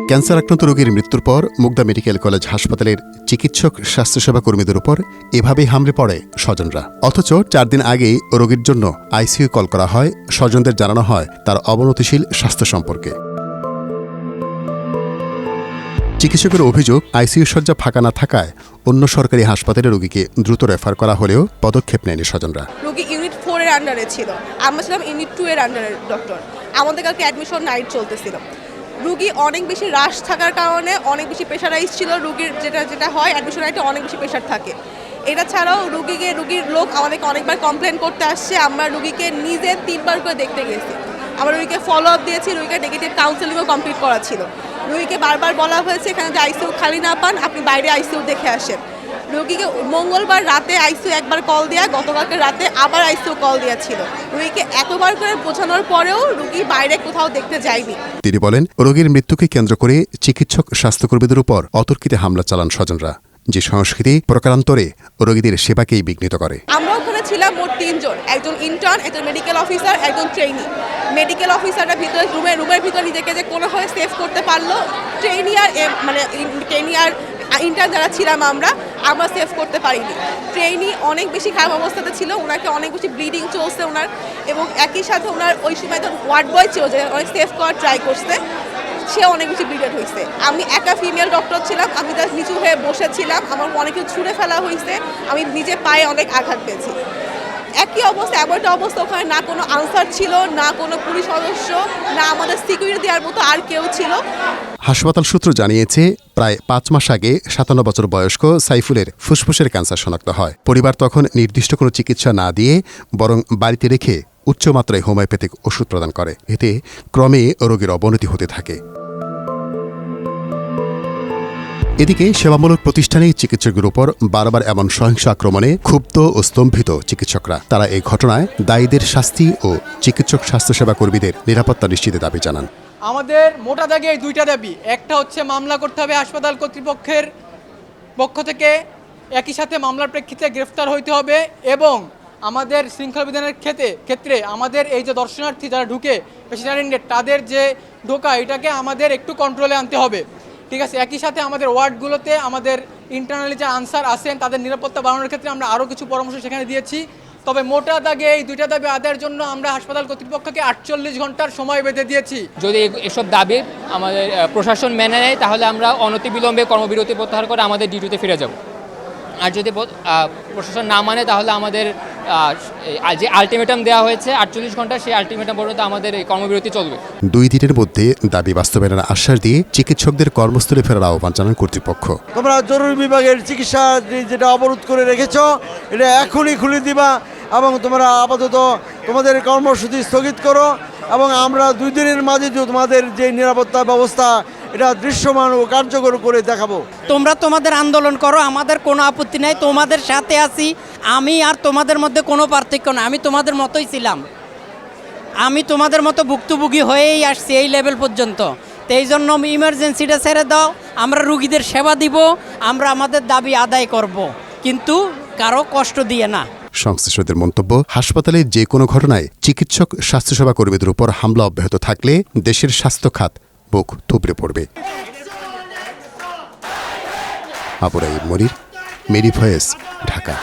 Cancer আক্রান্ত রোগীর মৃত্যুর পর মুগদা মেডিকেল কলেজ হাসপাতালের চিকিৎসক স্বাস্থ্যসেবা কর্মীদের উপর এভাবেই হামলে পড়ে স্বজনরা। অথচ 4 দিন আগেই রোগীর জন্য আইসিইউ কল করা হয়, স্বজনদের জানানো হয় তার অবনতিশীল স্বাস্থ্য সম্পর্কে। চিকিৎসকের অভিযোগ, আইসিইউ শয্যা ফাঁকা না থাকায় অন্য সরকারি হাসপাতালে রোগীকে দ্রুত রেফার করা হলেও পদক্ষেপ নেয়নি স্বজনরা। রোগী ইউনিট 4 এর আন্ডারে ছিল, আমরা ছিলাম ইউনিট 2 এর আন্ডারে ডক্টর। আমাদের কালকে অ্যাডমিশন নাইট চলতেছিল। রোগী অনেক বেশি রাশ থাকার কারণে অনেক বেশি প্রেশারাইজ ছিল। রোগীর যেটা হয় অ্যাডমিশন নাইটে অনেক বেশি প্রেশার থাকে। এটা ছাড়াও রোগীর লোক আমাদেরকে অনেকবার কমপ্লেন করতে আসছে। আমরা রোগীকে নিজে 3 বার করে দেখতে গেছি। আমরা রোগীকে ফলো আপ দিয়েছি, রোগীকে নেগেটিভ কাউন্সেলিংও কমপ্লিট করা ছিল। রোগীকে বারবার বলা হয়েছে এখানে যে আইসিইউ খালি না পান আপনি বাইরে আইসিইউ দেখে আসেন। রোগীকে মঙ্গলবার রাতে আইসিইউ একবার কল দেয়া, গতকালকে রাতে আবার আইসিইউ কল দেওয়া ছিল। রোগীকে এতবার করে বোঝানোর পরেও রোগী বাইরে কোথাও দেখতে যায়নি। তিনি বলেন, রোগীর মৃত্যুকে কেন্দ্র করে চিকিৎসক স্বাস্থ্যকর্মীদের উপর অতর্কিতে হামলা চালান স্বজনরা, যে সংস্কৃতি প্রকারান্তরে রোগীদের সেবাকেই বিঘ্নিত করে। আমরা ওখানে ছিলাম মোট 3 জন, একজন ইন্টার্ন, একজন মেডিকেল অফিসার, একজন ট্রেনি। মেডিকেল অফিসারটা ভিতরে রুমের ভিতরে নিজেকে যে কোনোভাবে সেভ করতে পারলো, ট্রেনি আর ইন্টার্ন যারা ছিলাম আমরা সেভ করতে পারিনি। ট্রেনি অনেক বেশি খারাপ অবস্থাতে ছিল, ওনাকে অনেক বেশি ব্লিডিং চলছে ওনার, এবং একই সাথে ওনার ওই সময় তো ওয়ার্ড বয় ছিল যে অনেক সেভ করার ট্রাই করছে, সে অনেক বেশি ব্লিডেড হয়েছে। আমি একা ফিমেল ডক্টর ছিলাম, আমি জাস্ট নিচু হয়ে বসেছিলাম, আমার অনেক কিছু ছুঁড়ে ফেলা হয়েছে, আমি নিজে পায়ে অনেক আঘাত পেয়েছি। একই অবস্থা, এমন একটা অবস্থা, ওখানে না কোনো আনসার ছিল, না কোনো পুলিশ সদস্য, না আমাদের সিকিউরিটি দেওয়ার মতো আর কেউ ছিল। হাসপাতাল সূত্র জানিয়েছে, প্রায় 5 মাস আগে 57 বছর বয়স্ক সাইফুলের ফুসফুসের ক্যান্সার শনাক্ত হয়। পরিবার তখন নির্দিষ্ট কোনো চিকিৎসা না দিয়ে বরং বাড়িতে রেখে উচ্চমাত্রায় হোমিওপ্যাথিক ওষুধ প্রদান করে। এতে ক্রমে রোগীর অবনতি হতে থাকে। এদিকে সেবামূলক প্রতিষ্ঠানে চিকিৎসকের উপর বারবার এমন সহিংস আক্রমণে ক্ষুব্ধ ও স্তম্ভিত চিকিৎসকরা। তারা এই ঘটনায় দায়ীদের শাস্তি ও চিকিৎসক স্বাস্থ্যসেবা কর্মীদের নিরাপত্তা নিশ্চিতের দাবি জানান। আমাদের মোটা দাগে এই 2টা দাবি। একটা হচ্ছে মামলা করতে হবে হাসপাতাল কর্তৃপক্ষের পক্ষ থেকে, একই সাথে মামলার প্রেক্ষিতে গ্রেফতার হইতে হবে, এবং আমাদের শৃঙ্খলা বিধানের ক্ষেত্রে আমাদের এই যে দর্শনার্থী যারা ঢুকে পেশেন্ট, তাদের যে ঢোকা, এটাকে আমাদের একটু কন্ট্রোলে আনতে হবে। ঠিক আছে, একই সাথে আমাদের ওয়ার্ডগুলোতে আমাদের ইন্টারনালি যে আনসার আছেন তাদের নিরাপত্তা বাড়ানোর ক্ষেত্রে আমরা আরও কিছু পরামর্শ সেখানে দিয়েছি। তবে মোটা দাগে এই 2টা দাবি আদায়ের জন্য আমরা হাসপাতাল কর্তৃপক্ষকে 48 ঘন্টার সময় বেঁধে দিয়েছি। যদি এসব দাবি আমাদের প্রশাসন মেনে নেয় তাহলে আমরা অনতিবিলম্বে কর্মবিরতি প্রত্যাহার করে আমাদের ডিউটিতে ফিরে যাব। আর যদি প্রশাসন না মানে তাহলে আমাদের যে আলটিমেটাম দেওয়া হয়েছে 48 ঘন্টা, সেই আলটিমেটাম পর্যন্ত আমাদের এই কর্মবিরতি চলবে। 2 দিনের মধ্যে দাবি বাস্তবায়নের আশ্বাস দিয়ে চিকিৎসকদের কর্মস্থলে ফেরার আহ্বান জানান কর্তৃপক্ষ। তোমরা জরুরি বিভাগের চিকিৎসা যেটা অবরোধ করে রেখেছ, এটা এখনই খুলে দিবা, এবং তোমরা আপাতত তোমাদের কর্মসূচি স্থগিত করো, এবং আমরা 2 দিনের মাঝে তোমাদের যে নিরাপত্তা ব্যবস্থা এটা দৃশ্যমান ও কার্যকর করে দেখাবো। তোমরা তোমাদের আন্দোলন করো, আমাদের কোনো আপত্তি নেই, তোমাদের সাথে আছি। আমি আর তোমাদের মধ্যে কোনো পার্থক্য না, আমি তোমাদের মতোই ছিলাম, আমি তোমাদের মতো ভুক্তভোগী হয়েই আসছি এই লেভেল পর্যন্ত। তো এই জন্য ইমার্জেন্সিটা ছেড়ে দাও, আমরা রুগীদের সেবা দিব, আমরা আমাদের দাবি আদায় করব, কিন্তু কারো কষ্ট দিয়ে না। সংশ্লিষ্টদের মন্তব্য, হাসপাতালে যে কোনো ঘটনায় চিকিৎসক স্বাস্থ্যসেবা কর্মীদের উপর হামলা অব্যাহত থাকলে দেশের স্বাস্থ্য খাত বুক থুবড়ে পড়বে। আবু রায়ীব মনির, মেরি ভয়েস, ঢাকা।